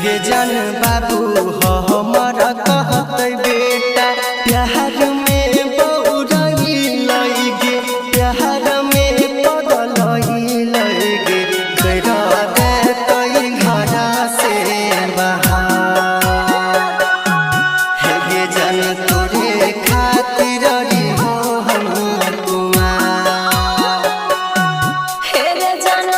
गे जान बाबू हो हमारा कहते बेटा प्यार में बउराई लगे प्यार में पगलई लगे करा दे तई घरा से बाहर गे जान तोरे खातिर हो हम कुमार हे गे जान